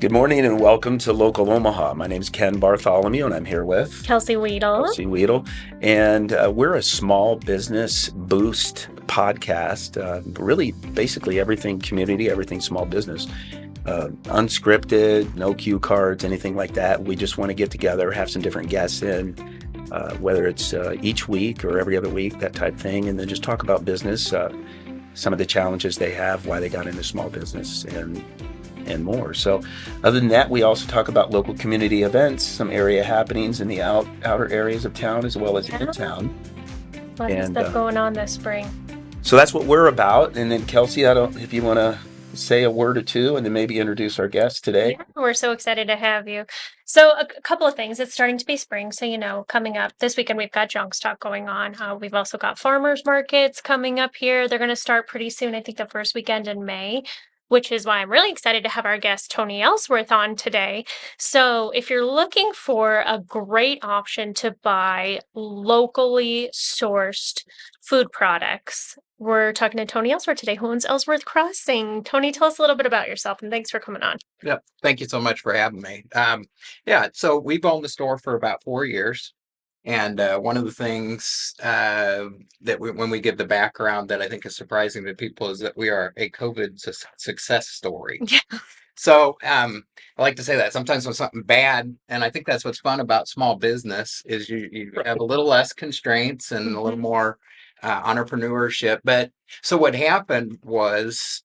Good morning and welcome to Local Omaha. My name is Ken Bartholomew and I'm here with Kelsey Weedle. Kelsey Weedle. And we're a small business boost podcast. Really, basically everything community, everything small business. Unscripted, no cue cards, anything like that. We just want to get together, have some different guests in, whether it's each week or every other week, that type thing, and then just talk about business, some of the challenges they have, why they got into small business, and more. So other than that, we also talk about local community events, some area happenings in the outer areas of town as well as in town. Lots of stuff going on this spring. So that's what we're about. And then Kelsey, if you want to say a word or two and then maybe introduce our guest today. Yeah, we're so excited to have you. So a couple of things. It's starting to be spring. So, coming up this weekend, we've got junk stock going on. We've also got farmers markets coming up here. They're going to start pretty soon. I think the first weekend in May, which is why I'm really excited to have our guest Tony Ellsworth on today. So if you're looking for a great option to buy locally sourced food products, we're talking to Tony Ellsworth today, who owns Ellsworth Crossing. Tony, tell us a little bit about yourself, and thanks for coming on. Yep. Thank you so much for having me. So we've owned the store for about 4 years. And one of the things when we give the background that I think is surprising to people is that we are a COVID success story. Yeah. So I like to say that sometimes when something bad, and I think that's what's fun about small business is you have a little less constraints and a little more entrepreneurship. But so what happened was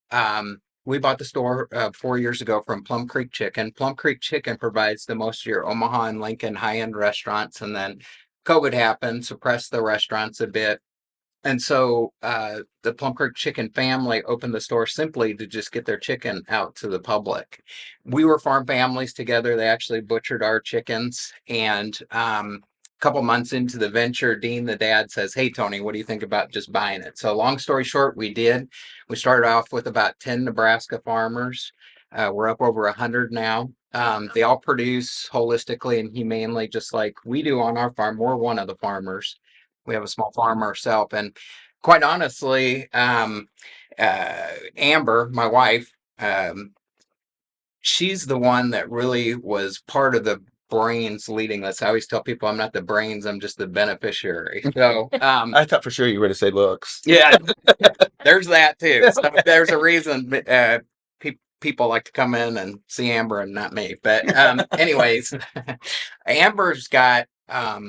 we bought the store 4 years ago from Plum Creek Chicken. Plum Creek Chicken provides the most of your Omaha and Lincoln high-end restaurants, and then COVID happened, suppressed the restaurants a bit. And so the Plum Creek Chicken family opened the store simply to just get their chicken out to the public. We were farm families together. They actually butchered our chickens. And a couple months into the venture, Dean, the dad, says, "Hey, Tony, what do you think about just buying it?" So long story short, we did. We started off with about 10 Nebraska farmers. We're up over 100 now. They all produce holistically and humanely, just like we do on our farm. We're one of the farmers. We have a small farm ourselves. And quite honestly, Amber, my wife, she's the one that really was part of the brains leading this. I always tell people I'm not the brains, I'm just the beneficiary. So I thought for sure you were going to say looks. Yeah, there's that too. So there's a reason people like to come in and see Amber and not me. But anyways, Amber's got a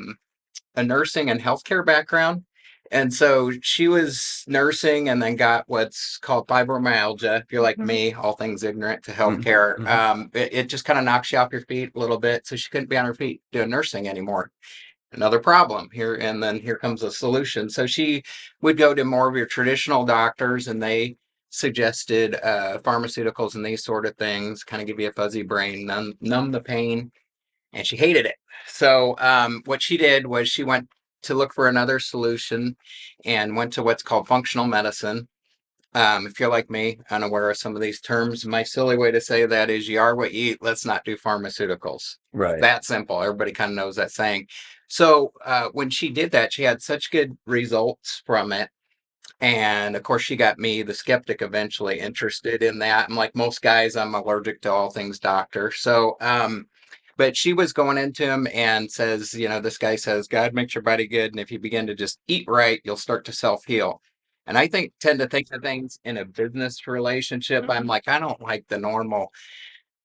nursing and healthcare background. And so she was nursing and then got what's called fibromyalgia. If you're like me, all things ignorant to healthcare, it just kind of knocks you off your feet a little bit. So she couldn't be on her feet doing nursing anymore. Another problem here. And then here comes a solution. So she would go to more of your traditional doctors and they suggested pharmaceuticals and these sort of things, kind of give you a fuzzy brain, numb the pain. And she hated it. So what she did was she went to look for another solution and went to what's called functional medicine. If you're like me, unaware of some of these terms, my silly way to say that is you are what you eat. Let's not do pharmaceuticals. Right. That simple. Everybody kind of knows that saying. So when she did that, she had such good results from it. And of course, she got me, the skeptic, eventually interested in that. And like most guys, I'm allergic to all things doctor. So but she was going into him and says, this guy says, God makes your body good. And if you begin to just eat right, you'll start to self-heal. And I tend to think of things in a business relationship. I'm like, I don't like the normal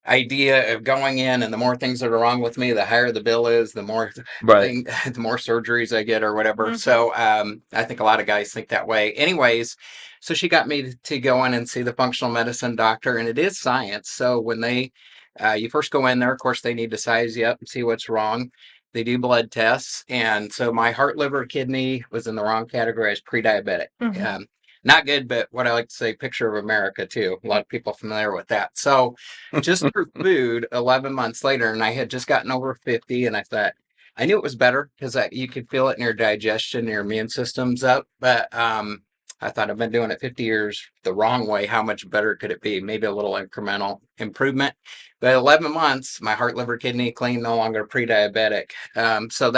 idea of going in and the more things that are wrong with me, the higher the bill is, the more the more surgeries I get or whatever. So I think a lot of guys think that way. Anyways, so she got me to go in and see the functional medicine doctor, and it is science. So when you first go in there, of course, they need to size you up and see what's wrong. They do blood tests. And so my heart, liver, kidney was in the wrong category as pre-diabetic. Not good, but what I like to say, picture of America too. A lot of people familiar with that. So just through food, 11 months later, and I had just gotten over 50, and I thought, I knew it was better because you could feel it in your digestion, your immune system's up. But I thought I've been doing it 50 years the wrong way. How much better could it be? Maybe a little incremental improvement. But 11 months, my heart, liver, kidney clean, no longer pre-diabetic. So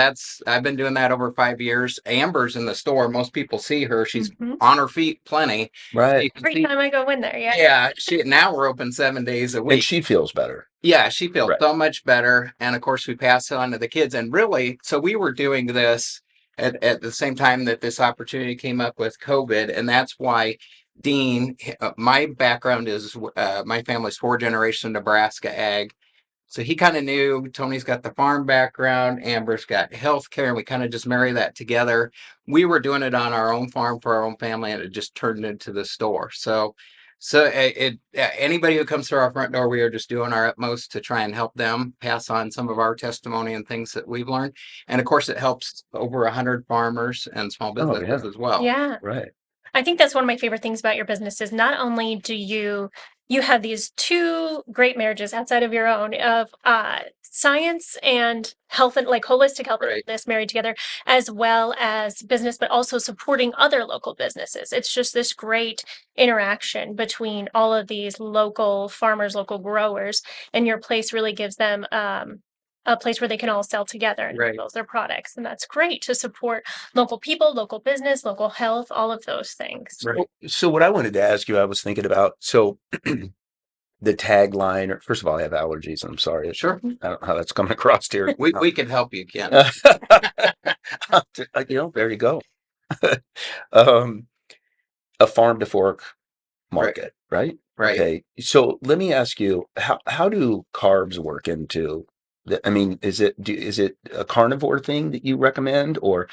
I've been doing that over 5 years. Amber's in the store. Most people see her. She's on her feet plenty. Right. You can Every see, time I go in there, yeah. yeah, now we're open 7 days a And week. she feels better. Yeah, she feels Right. so much better. And of course, we pass it on to the kids. And really, so we were doing this at the same time that this opportunity came up with COVID. And that's why Dean, my background is my family's 4th-generation Nebraska ag. So he kind of knew Tony's got the farm background, Amber's got healthcare, and we kind of just marry that together. We were doing it on our own farm for our own family, and it just turned into the store. So anybody who comes through our front door, we are just doing our utmost to try and help them pass on some of our testimony and things that we've learned. And of course, it helps over 100 farmers and small businesses as well. Yeah. Right. I think that's one of my favorite things about your business is not only do you have these two great marriages outside of your own of science and health and like holistic health and Right. fitness married together, as well as business, but also supporting other local businesses. It's just this great interaction between all of these local farmers, local growers, and your place really gives them a place where they can all sell together and Right. those their products. And that's great to support local people, local business, local health, all of those things. Right. So what I wanted to ask you, I was thinking about, so the tagline, or first of all, I have allergies. I'm sorry. Sure. I don't know how that's coming across here. We can help you, Ken. There you go. A farm to fork market, right? Right. Okay. So let me ask you, how do carbs work into I mean, is it a carnivore thing that you recommend, or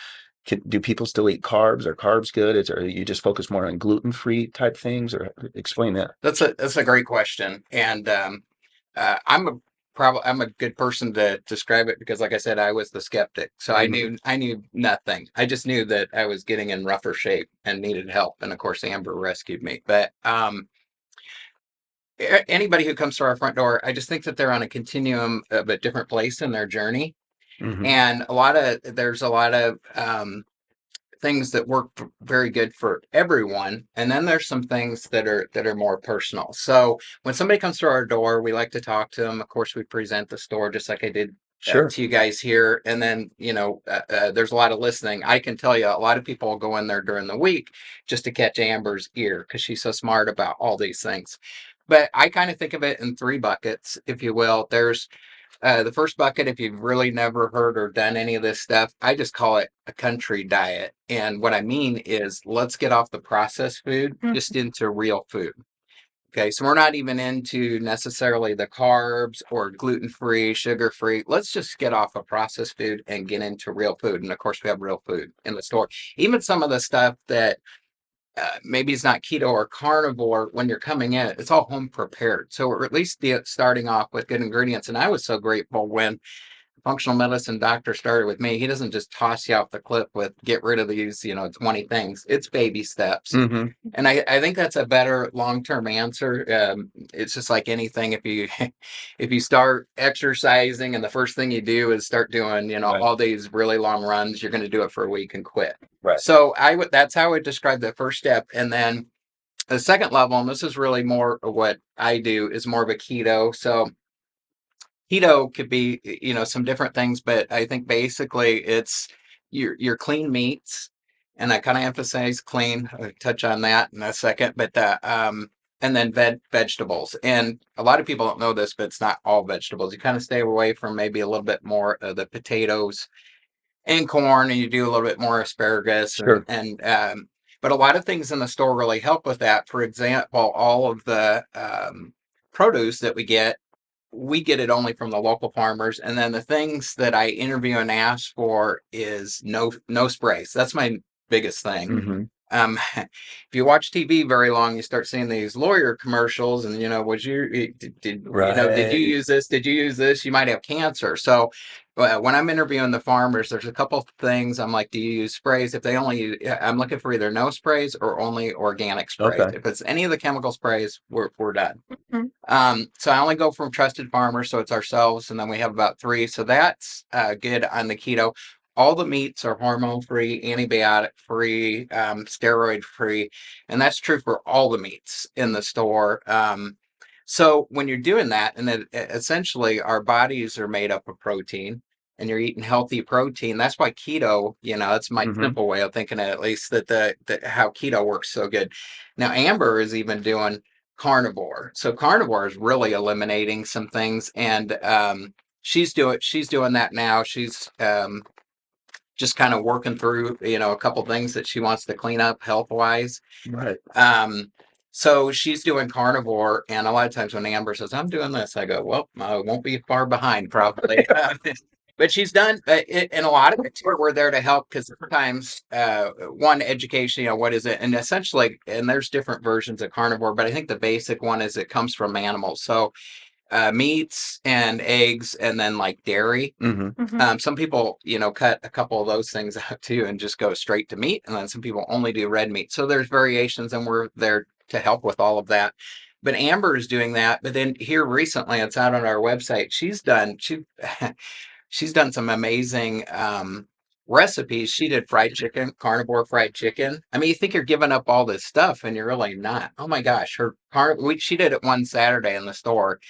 do people still eat carbs? Are carbs good? Or you just focus more on gluten-free type things, or explain that? That's a great question, and I'm a good person to describe it because, like I said, I was the skeptic, so I knew nothing. I just knew that I was getting in rougher shape and needed help, and of course, Amber rescued me. But anybody who comes to our front door, I just think that they're on a continuum of a different place in their journey, and there's a lot of things that work very good for everyone, and then there's some things that are more personal. So when somebody comes to our door, we like to talk to them. Of course, we present the store just like I did Sure. to you guys here, and then there's a lot of listening. I can tell you a lot of people will go in there during the week just to catch Amber's ear because she's so smart about all these things. But I kind of think of it in 3 buckets, if you will. There's the first bucket, if you've really never heard or done any of this stuff, I just call it a country diet. And what I mean is let's get off the processed food, just into real food. Okay, so we're not even into necessarily the carbs or gluten-free, sugar-free. Let's just get off of processed food and get into real food. And of course, we have real food in the store. Even some of the stuff that maybe it's not keto or carnivore, when you're coming in, it's all home prepared. So we're at least starting off with good ingredients. And I was so grateful when functional medicine doctor started with me. He doesn't just toss you off the cliff with get rid of these 20 things. It's baby steps. And I think that's a better long-term answer. It's just like anything. If you start exercising and the first thing you do is start doing Right. all these really long runs, you're going to do it for a week and quit. Right. So that's how I would describe the first step. And then the second level, and this is really more of what I do, is more of a keto. So keto could be, some different things, but I think basically it's your clean meats, and I kind of emphasize clean. I'll touch on that in a second, but and then vegetables. And a lot of people don't know this, but it's not all vegetables. You kind of stay away from maybe a little bit more of the potatoes and corn, and you do a little bit more asparagus. Sure. But a lot of things in the store really help with that. For example, all of the produce that we get it only from the local farmers. And then the things that I interview and ask for is no sprays. That's my biggest thing. If you watch TV very long, you start seeing these lawyer commercials, and did you use this? Did you use this? You might have cancer. So when I'm interviewing the farmers, there's a couple things I'm like, do you use sprays? If they I'm looking for either no sprays or only organic sprays. Okay. If it's any of the chemical sprays, we're done. So I only go from trusted farmers, so it's ourselves, and then we have about 3. So that's good on the keto. all the meats are hormone free, antibiotic free, steroid free, and that's true for all the meats in the store. So when you're doing that, and then essentially our bodies are made up of protein, and you're eating healthy protein. That's why keto, that's my Mhm. simple way of thinking it, at least that how keto works so good. Now Amber is even doing carnivore. So carnivore is really eliminating some things, and she's doing that now. She's just kind of working through, a couple things that she wants to clean up health wise. Right. So she's doing carnivore, and a lot of times when Amber says, "I'm doing this," I go, "Well, I won't be far behind, probably." But she's done, and a lot of it too, we're there to help because sometimes, one, education, what is it? And essentially, and there's different versions of carnivore, but I think the basic one is it comes from animals. So meats and eggs, and then like dairy. Hmm. Some people, cut a couple of those things out too and just go straight to meat. And then some people only do red meat. So there's variations, and we're there to help with all of that. But Amber is doing that. But then here recently, it's out on our website. She's done some amazing recipes. She did fried chicken, carnivore fried chicken. I mean, you think you're giving up all this stuff, and you're really not. Oh my gosh, she did it one Saturday in the store,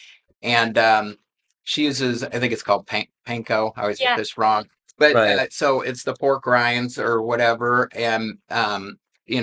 and she uses, I think it's called panko. I always get Yeah. this wrong, but Right. so it's the pork rinds or whatever, and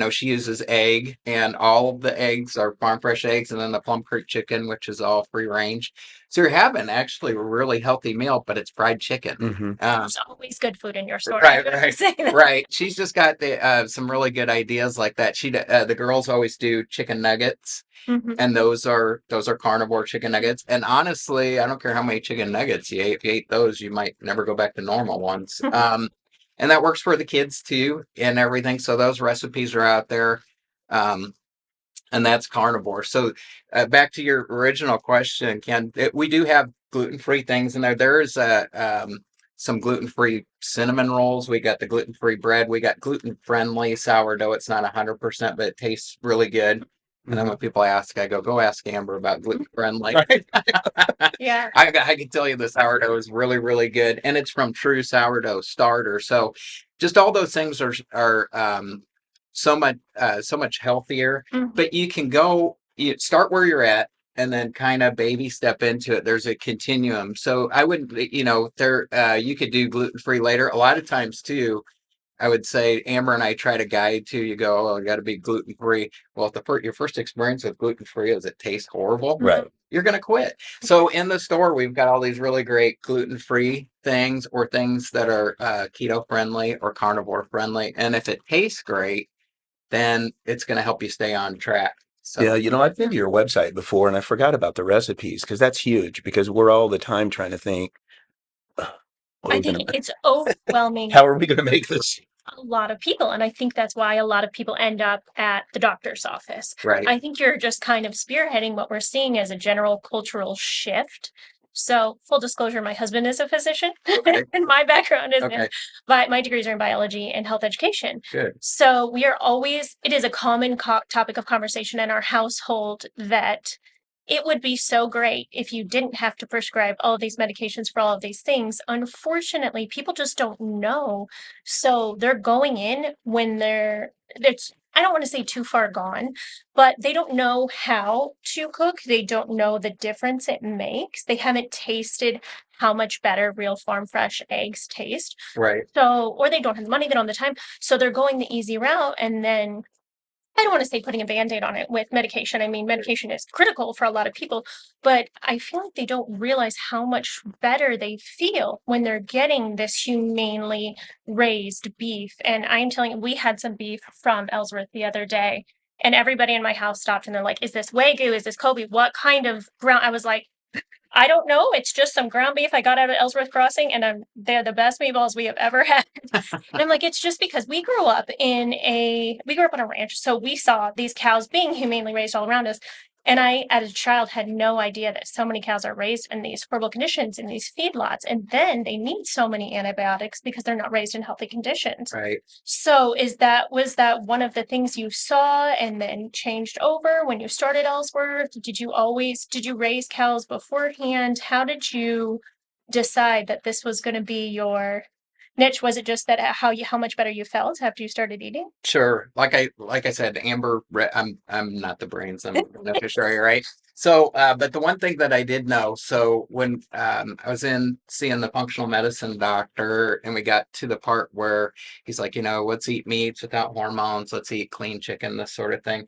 she uses egg, and all of the eggs are farm fresh eggs, and then the Plum Creek chicken, which is all free range. So you're having actually a really healthy meal, but it's fried chicken. Hmm. There's always good food in your store. Right, I'm gonna right, say that. right. She's just got the some really good ideas like that. The girls always do chicken nuggets, Mhm. and those are carnivore chicken nuggets. And honestly, I don't care how many chicken nuggets you ate. If you ate those, you might never go back to normal ones. And that works for the kids too, and everything. So those recipes are out there. Um, and that's carnivore. So back to your original question, Ken, we do have gluten-free things in there. There is some gluten-free cinnamon rolls. We got the gluten-free bread. We got gluten-friendly sourdough. It's not 100%, but it tastes really good. And then when people ask, I go ask Amber about gluten-friendly. Right. Yeah. I can tell you the sourdough is really, really good, and it's from True Sourdough Starter. So, just all those things are so much healthier. Mhm. But you start where you're at, and then kind of baby step into it. There's a continuum. So I wouldn't, you could do gluten free later. A lot of times too, I would say Amber and I try to guide to you go, oh, you got to be gluten free. Well, if your first experience with gluten free is it tastes horrible, Right. you're going to quit. So in the store, we've got all these really great gluten free things or things that are keto friendly or carnivore friendly. And if it tastes great, then it's going to help you stay on track. So Yeah, I've been to your website before and I forgot about the recipes because that's huge because we're all the time trying to think, "Ugh, what are I we think gonna, it's overwhelming how are we gonna make this?" a lot of people. And I think that's why a lot of people end up at the doctor's office. right. I think you're just kind of spearheading what we're seeing as a general cultural shift. So, full disclosure, my husband is a physician, Okay. and my background is Okay. my degrees are in biology and health education. Good. So, it is a common topic of conversation in our household that it would be so great if you didn't have to prescribe all of these medications for all of these things. Unfortunately, people just don't know, so they're going in when it's I don't want to say too far gone, but they don't know how to cook. They don't know the difference it makes. They haven't tasted how much better real farm fresh eggs taste. Right. So, or they don't have the money, they don't have the time. So they're going the easy route, and then I don't want to say putting a band-aid on it with medication. I mean, medication is critical for a lot of people, but I feel like they don't realize how much better they feel when they're getting this humanely raised beef. And I'm telling you, we had some beef from Ellsworth the other day, and everybody in my house stopped and they're like, "Is this Wagyu? Is this Kobe? What kind of ground?" I was like, I don't know. It's just some ground beef I got out of Ellsworth Crossing, and they're the best meatballs we have ever had. And I'm like, it's just because we grew up on a ranch, so we saw these cows being humanely raised all around us. And I, as a child, had no idea that so many cows are raised in these horrible conditions in these feedlots, and then they need so many antibiotics because they're not raised in healthy conditions. Right. So was that one of the things you saw and then changed over when you started Ellsworth? Did you raise cows beforehand? How did you decide that this was going to be niche? Was it just that how much better you felt after you started eating? Sure. Like I said, I'm not the brains. I'm the beneficiary, right? So, but the one thing that I did know, so when I was in seeing the functional medicine doctor, and we got to the part where he's like, let's eat meats without hormones, let's eat clean chicken, this sort of thing.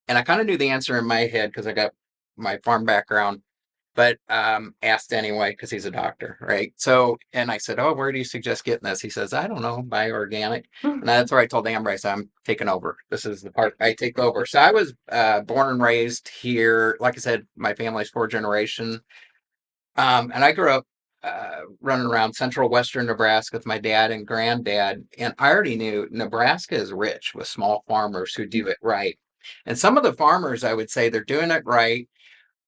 And I kind of knew the answer in my head because I got my farm background, but asked anyway because he's a doctor, right? So, and I said, "Oh, where do you suggest getting this?" He says, "I don't know, buy organic." And that's where I told Amber, I said, "I'm taking over. This is the part I take over." So I was born and raised here. Like I said, my family's fourth generation, and I grew up running around central western Nebraska with my dad and granddad, and I already knew Nebraska is rich with small farmers who do it right. And some of the farmers, I would say, they're doing it right,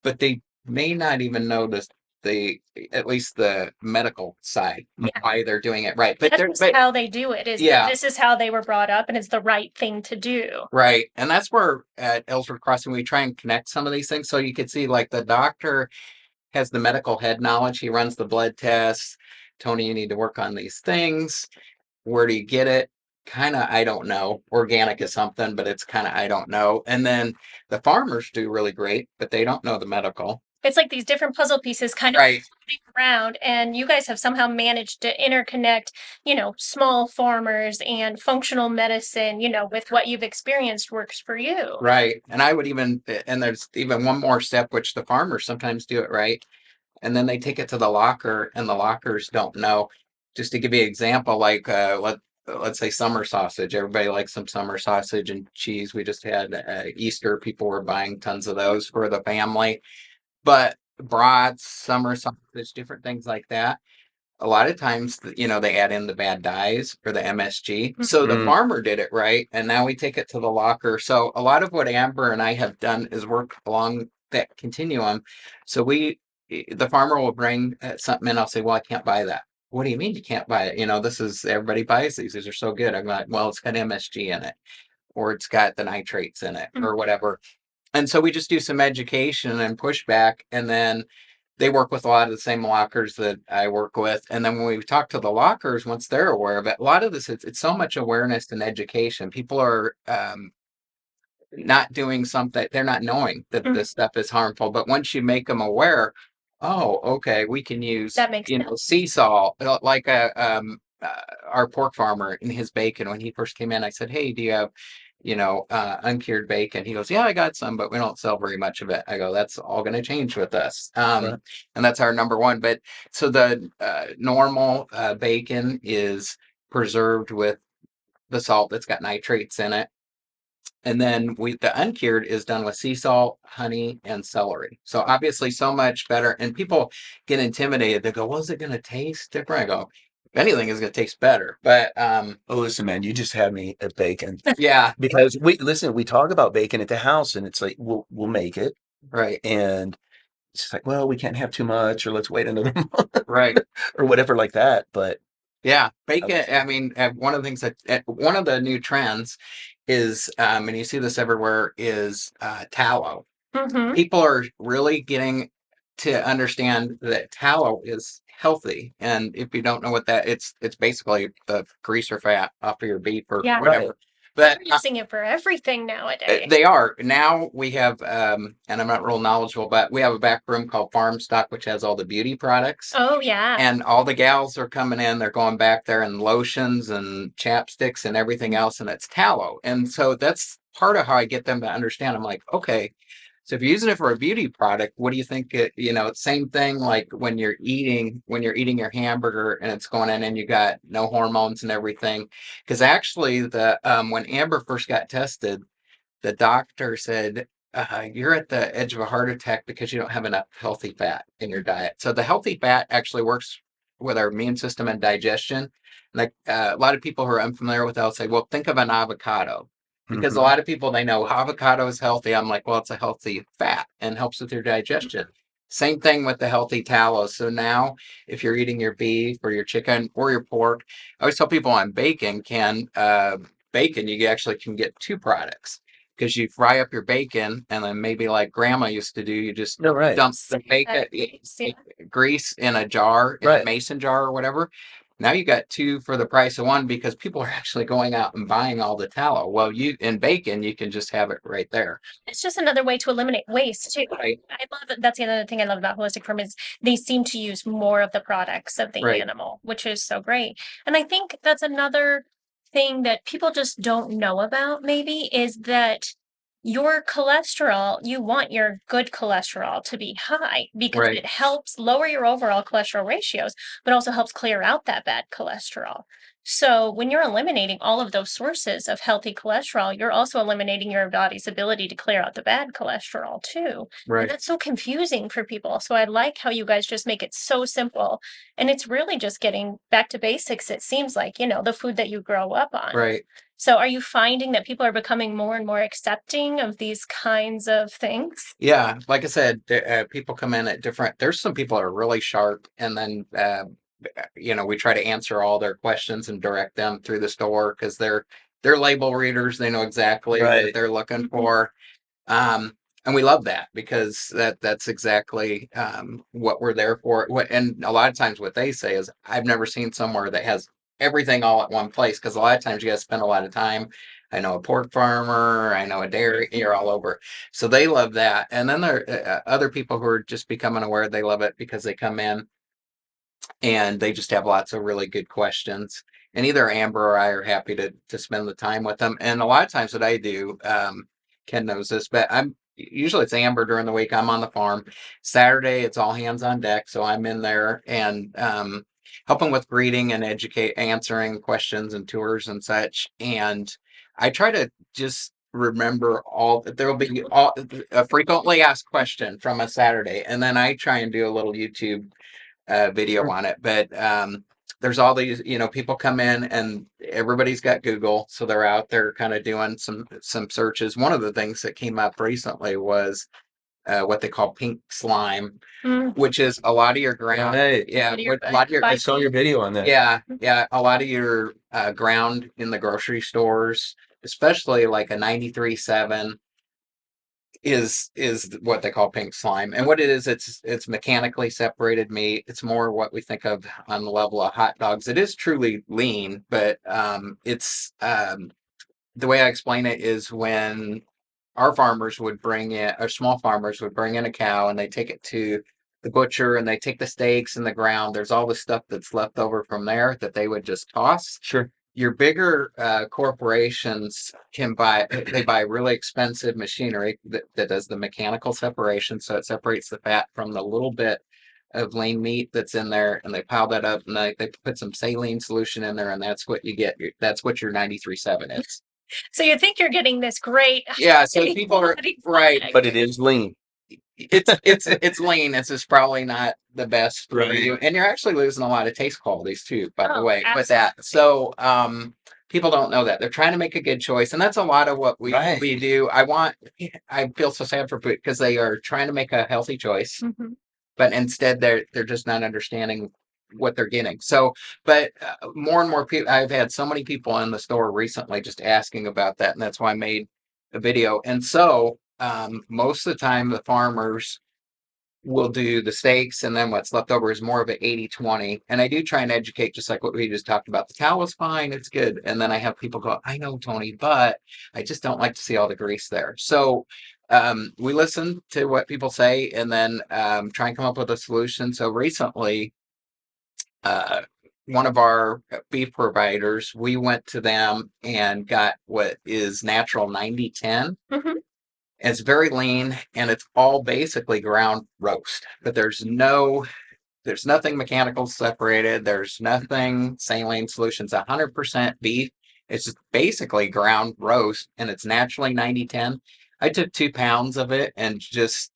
but they may not even know the at least the medical side of why they're doing it right. But That's just how they do it. Is yeah, this is how they were brought up, and it's the right thing to do. right. And that's where at Ellsworth Crossing we try and connect some of these things. So you could see like the doctor has the medical head knowledge. He runs the blood tests. Tony, you need to work on these things. Where do you get it? Kind of, I don't know. Organic is something, but it's kind of, I don't know. And then the farmers do really great, but they don't know the medical. It's like these different puzzle pieces kind of Right. floating around, and you guys have somehow managed to interconnect, small farmers and functional medicine, with what you've experienced works for you. Right. And I would even, and there's even one more step, which the farmers sometimes do it right. And then they take it to the locker, and the lockers don't know. Just to give you an example, like let's say summer sausage. Everybody likes some summer sausage and cheese. We just had Easter. People were buying tons of those for the family. But brats, summer sausage, different things like that. A lot of times, they add in the bad dyes or the MSG. So the farmer did it right, and now we take it to the locker. So a lot of what Amber and I have done is work along that continuum. So the farmer will bring something in. I'll say, "Well, I can't buy that." What do you mean you can't buy it? This is everybody buys these. These are so good. I'm like, well, it's got MSG in it, or it's got the nitrates in it, or whatever. And so we just do some education and pushback, and then they work with a lot of the same lockers that I work with. And then when we talk to the lockers, once they're aware of it, a lot of this, it's so much awareness and education. People are not doing something, they're not knowing that this stuff is harmful. But once you make them aware, oh, okay, we can use, That makes sense. sea salt, like our pork farmer in his bacon. When he first came in, I said, "Hey, do you have uncured bacon?" He goes, "Yeah, I got some, but we don't sell very much of it." I go, "That's all going to change with us." Right. And that's our number one. But so the normal bacon is preserved with the salt that's got nitrates in it. And then the uncured is done with sea salt, honey, and celery. So obviously so much better. And people get intimidated. They go, "Well, is it going to taste different?" I go, "If anything, is going to taste better." But Oh, listen, man, you just had me at bacon yeah, because we talk about bacon at the house, and it's like we'll make it, right, and it's just like, well, we can't have too much, or let's wait another month, right. or whatever like that. But Yeah, bacon. I mean, one of the things that one of the new trends is, and you see this everywhere, is tallow. People are really getting to understand that tallow is healthy, and if you don't know what that, it's basically the grease or fat off of your beef or Yeah. whatever. They're But using it for everything nowadays. they are now. We have, and I'm not real knowledgeable, but we have a back room called Farm Stock, which has all the beauty products. Oh yeah. And all the gals are coming in, they're going back there and lotions and chapsticks and everything else, and it's tallow. And so that's part of how I get them to understand. I'm like, okay, so if you're using it for a beauty product, what do you think? It's same thing like when you're eating your hamburger and it's going in and you got no hormones and everything. Because actually, when Amber first got tested, the doctor said, "You're at the edge of a heart attack because you don't have enough healthy fat in your diet." So the healthy fat actually works with our immune system and digestion. Like a lot of people who are unfamiliar with that will say, "Well, think of an avocado." Because a lot of people, they know avocado is healthy. I'm like, well, it's a healthy fat and helps with your digestion. Same thing with the healthy tallow. So now, if you're eating your beef or your chicken or your pork, I always tell people on bacon, you actually can get two products because you fry up your bacon and then maybe like grandma used to do, you just no, right, dump the bacon grease in a jar, in a mason jar or whatever. Now you got 2 for the price of 1 because people are actually going out and buying all the tallow. Well, in bacon, you can just have it right there. It's just another way to eliminate waste too. Right. I love it. That's the other thing I love about holistic farming is they seem to use more of the products of the Right. animal, which is so great. And I think that's another thing that people just don't know about maybe is that your cholesterol, you want your good cholesterol to be high because Right. it helps lower your overall cholesterol ratios, but also helps clear out that bad cholesterol. So when you're eliminating all of those sources of healthy cholesterol, you're also eliminating your body's ability to clear out the bad cholesterol too. And Right. that's so confusing for people. So I like how you guys just make it so simple. And it's really just getting back to basics, it seems like, the food that you grow up on. Right. So are you finding that people are becoming more and more accepting of these kinds of things? Yeah, like I said, people come in at different. There's some people that are really sharp, and then we try to answer all their questions and direct them through the store because they're label readers. They know exactly what Right. they're looking Mhm. for, and we love that because that's exactly what we're there for. And a lot of times, what they say is, "I've never seen somewhere that has everything all at one place." Because a lot of times you got to spend a lot of time. I know a pork farmer, I know a dairy, you're all over. So they love that. And then there are other people who are just becoming aware they love it because they come in and they just have lots of really good questions. And either Amber or I are happy to spend the time with them. And a lot of times what I do, Ken knows this, but I'm usually it's Amber during the week. I'm on the farm. Saturday it's all hands on deck, so I'm in there and helping with greeting and answering questions and tours and such. And I try to just remember there will be a frequently asked question from a Saturday, and then I try and do a little YouTube video Sure. on it. But there's all these, people come in and everybody's got Google, so they're out there kind of doing some searches. One of the things that came up recently was what they call pink slime, Mm. which is a lot of your ground. Right. Yeah, What are your a lot of your I saw your video on that. yeah, a lot of your ground in the grocery stores, especially like a 93.7 is what they call pink slime. And what it is, it's mechanically separated meat. It's more what we think of on the level of hot dogs. It is truly lean, but it's the way I explain it is when our farmers would bring in, or small farmers would bring in a cow and they take it to the butcher and they take the steaks in the ground. There's all the stuff that's left over from there that they would just toss. Sure. Your bigger corporations they buy really expensive machinery that does the mechanical separation, so it separates the fat from the little bit of lean meat that's in there, and they pile that up and they put some saline solution in there, and that's what you get. That's what your 93.7 is. So you think you're getting this great Yeah, so people are right, But it is lean. it's lean. It's just probably not the best for Right. you, and you're actually losing a lot of taste qualities too, by the Oh, way, with that. absolutely. So people don't know that they're trying to make a good choice, and that's a lot of what we Right. do. I feel so sad for food because they are trying to make a healthy choice, Mhm. but instead they're just not understanding what they're getting. So, but more and more people, I've had so many people in the store recently just asking about that, and that's why I made a video. And so, most of the time, the farmers will do the steaks, and then what's left over is more of an 80-20. And I do try and educate, just like what we just talked about. The cow is fine, it's good. And then I have people go, I know, Tony, but I just don't like to see all the grease there. So we listen to what people say and then try and come up with a solution. So recently, uh, one of our beef providers, we went to them and got what is natural 90-10. Mhm. It's very lean and it's all basically ground roast, but there's nothing mechanical separated. There's nothing saline solutions, 100% beef. It's just basically ground roast and it's naturally 90-10. I took 2 pounds of it and just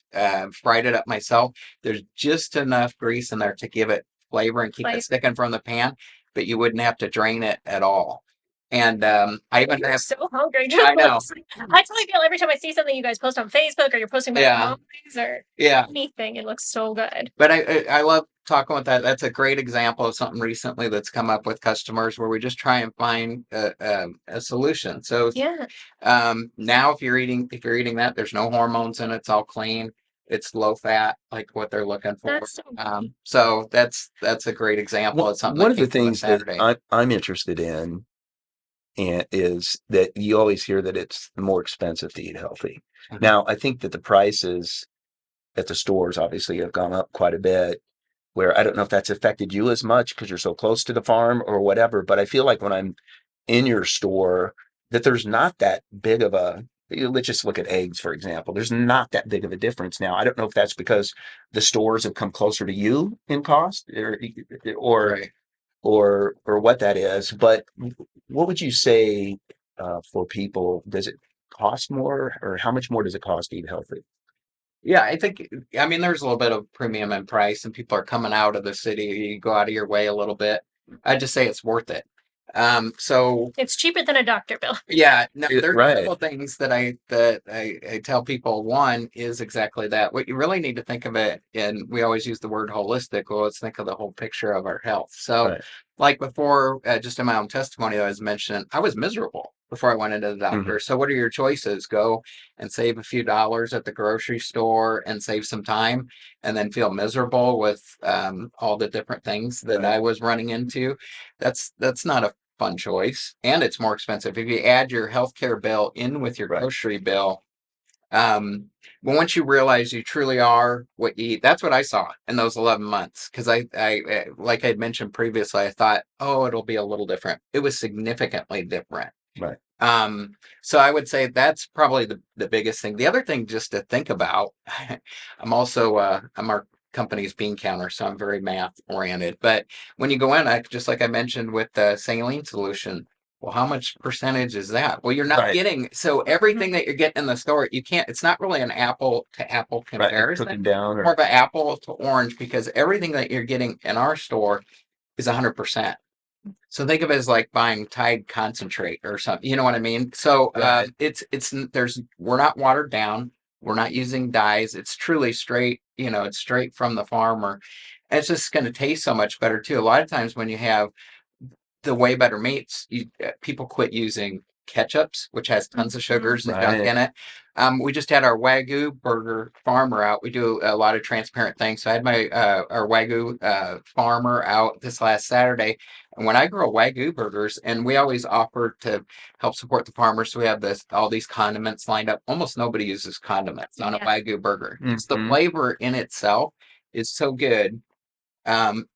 fried it up myself. There's just enough grease in there to give it flavor and keep it Like, sticking from the pan, but you wouldn't have to drain it at all. And I even you're have, so hungry. I know. I totally feel every time I see something you guys post on Facebook or you're posting about your Yeah. holidays or Yeah. anything, it looks so good. But I love talking with that. That's a great example of something recently that's come up with customers where we just try and find a solution. So Yeah. now if you're eating that, there's no hormones in it. It's all clean. It's low fat, like what they're looking for. That's so neat. So that's a great example of something One that of the came from a things that Saturday. I'm interested in and is that you always hear that it's more expensive to eat healthy. Mhm. Now, I think that the prices at the stores obviously have gone up quite a bit, where I don't know if that's affected you as much because you're so close to the farm or whatever, but I feel like when I'm in your store that there's not that big of a, let's just look at eggs, for example. There's not that big of a difference now. I don't know if that's because the stores have come closer to you in cost or Right. or what that is, but what would you say for people? Does it cost more, or how much more does it cost to eat healthy? Yeah, I mean, there's a little bit of premium in price, and people are coming out of the city. You go out of your way a little bit. I just say it's worth it. So It's cheaper than a doctor bill. yeah, no, there's a Right. couple of things that I tell people. One is exactly that. What you really need to think of it, and we always use the word holistic. Well, let's think of the whole picture of our health. So, Right. like before, just in my own testimony, I was mentioning I was miserable before I went into the Hmm. doctor. So, what are your choices? Go and save a few dollars at the grocery store and save some time, and then feel miserable with all the different things that Right. I was running into. That's not a fun choice, and it's more expensive if you add your healthcare bill in with your Right. grocery bill. um well, once you realize you truly are what you eat, that's what I saw in those 11 months, because I like I had mentioned previously, I thought, oh, it'll be a little different. It was significantly different. Right. um so I would say that's probably the biggest thing. The other thing just to think about, I'm our company's bean counter, so I'm very math oriented. But when you go in, just like I mentioned with the saline solution, well, how much percentage is that? Well, you're not Right. getting, so Mhm. everything that you're getting in the store, you can't, it's not really an apple to apple Right. Like comparison. cooking down More or of an apple to orange, because everything that you're getting in our store is 100%. So think of it as like buying Tide concentrate or something. You know what I mean? So right. there's we're not watered down. We're not using dyes. It's truly straight. It's straight from the farmer. And it's just going to taste so much better too. A lot of times when you have the way better meats, people quit using ketchups, which has tons of Mhm. sugars and junk Right. in it. We just had our Wagyu burger farmer out. We do a lot of transparent things. So I had my our Wagyu farmer out this last Saturday, and when I grow Wagyu burgers, and we always offer to help support the farmers, so we have all these condiments lined up. Almost nobody uses condiments on a Yeah. Wagyu burger. Just the Hmm. flavor in itself is so good.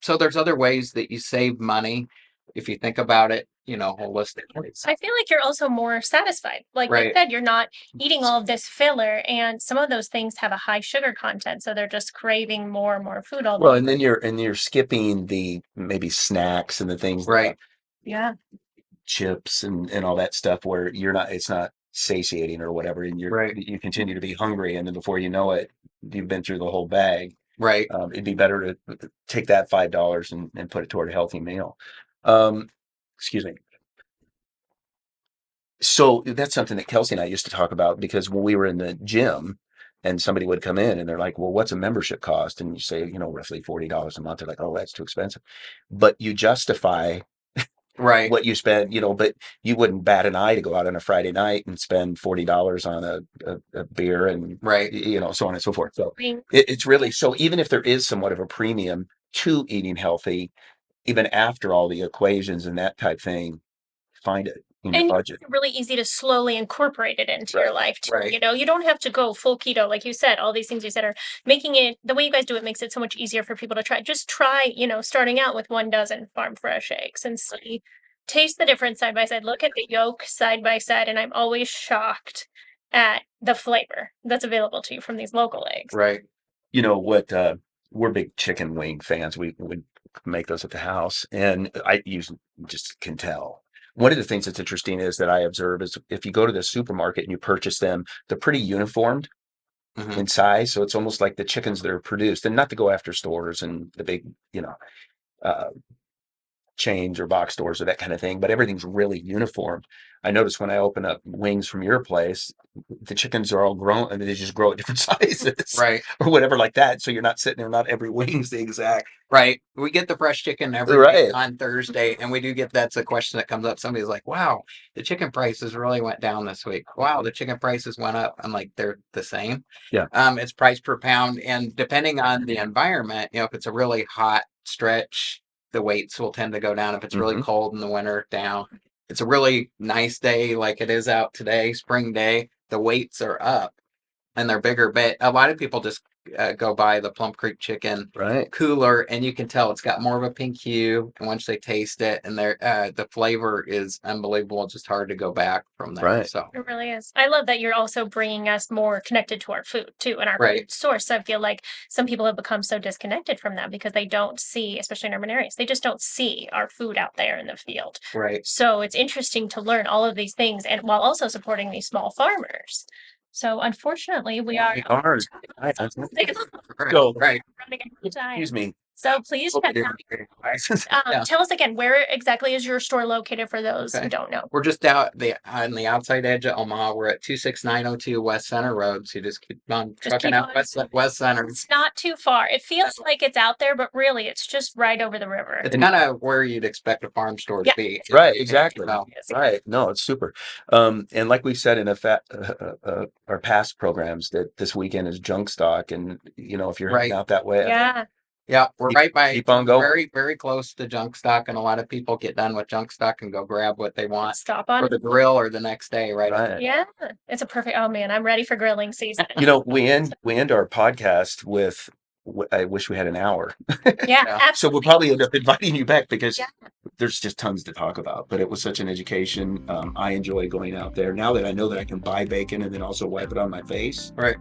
So there's other ways that you save money if you think about it, holistically. I feel like you're also more satisfied. Like you Right, said, you're not eating all of this filler, and some of those things have a high sugar content, so they're just craving more and more food all the Well, time. and then you're skipping the maybe snacks and the things, right, Yeah. chips and all that stuff where you're not, it's not satiating or whatever, and right, you continue to be hungry, and then before you know it, you've been through the whole bag. right, It'd be better to take that $5 and put it toward a healthy meal. Um, excuse me. So that's something that Kelsey and I used to talk about because when we were in the gym and somebody would come in and they're like, well, what's a membership cost? And you say, roughly $40 a month. They're like, oh, that's too expensive. But you justify right, what you spend, but you wouldn't bat an eye to go out on a Friday night and spend $40 on a beer and, right, so on and so forth. So Being it's really, so even if there is somewhat of a premium to eating healthy, even after all the equations and that type thing, find it in your And budget. it's really easy to slowly incorporate it into your Right. life too. right, You don't have to go full keto, like you said. All these things you said are making it the way you guys do it makes it so much easier for people to try. Just try, starting out with 1 dozen farm fresh eggs and see, taste the difference side by side. Look at the yolk side by side, and I'm always shocked at the flavor that's available to you from these local eggs. right. You know what? We're big chicken wing fans. We would make those at the house, and I use just can tell. One of the things that's interesting is that I observe is if you go to the supermarket and you purchase them, they're pretty uniformed Hmm. in size. So it's almost like the chickens that are produced, and not to go after stores and the big, uh, chains or box stores or that kind of thing, but everything's really uniform. I noticed when I open up wings from your place, the chickens are all grown and they just grow at different sizes Right. or whatever like that. So you're not sitting there, not every wing's the exact. Right. We get the fresh chicken every Right. week on Thursday, and we do get that's a question that comes up. Somebody's like, "Wow, the chicken prices really went down this week. Wow, the chicken prices went up." I'm like, "They're the same." Yeah. It's price per pound, and depending on the environment, if it's a really hot stretch, the weights will tend to go down. If it's really cold in the winter, down. It's a really nice day, like it is out today, spring day. The weights are up, and they're bigger. But a lot of people just go buy the Plum Creek chicken Right. cooler, and you can tell it's got more of a pink hue. And once they taste it, and the flavor is unbelievable. It's just hard to go back from there. Right. So It really is. I love that you're also bringing us more connected to our food too, and our Right. food source. I feel like some people have become so disconnected from that because they don't see, especially in urban areas, they just don't see our food out there in the field. right. So it's interesting to learn all of these things, and while also supporting these small farmers. So unfortunately, we are We are. running Go. Right. out of time. Excuse me. So please check out. Yeah. Tell us again, where exactly is your store located for those Okay. who don't know? We're just on the outside edge of Omaha. We're at 26902 West Center Road. So you just keep on trucking keep out on. West Center. It's not too far. It feels like it's out there, but really it's just right over the river. It's kind of where you'd expect a farm store to Yeah. be. Right, exactly. So, Right. No, it's super. And like we said in our past programs, that this weekend is junk stock, and if you're heading Right. out that way, Yeah. yeah, we're right by keep on going. very, very close to junk stock, and a lot of people get done with junk stock and go grab what they want Stop on. for the grill or the next day, right? Right. Yeah. It's a perfect. Oh man, I'm ready for grilling season. We end our podcast with I wish we had an hour. Yeah, Yeah. absolutely. So we'll probably end up inviting you back because Yeah. there's just tons to talk about. But it was such an education. I enjoy going out there now that I know that I can buy bacon and then also wipe it on my face. Right.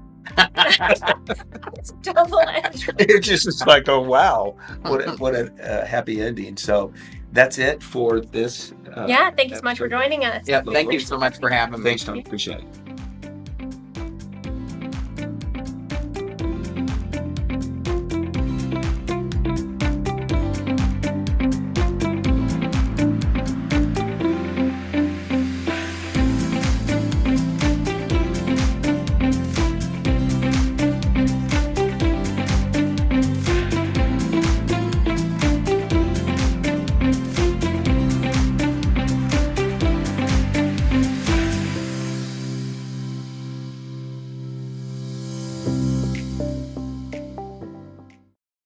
It's double edged. It just is like, oh wow, what a happy ending. So that's it for this. Yeah. Thank you so much for joining us. Yeah. Thank you so much for having me. Thanks, Tom. Appreciate it.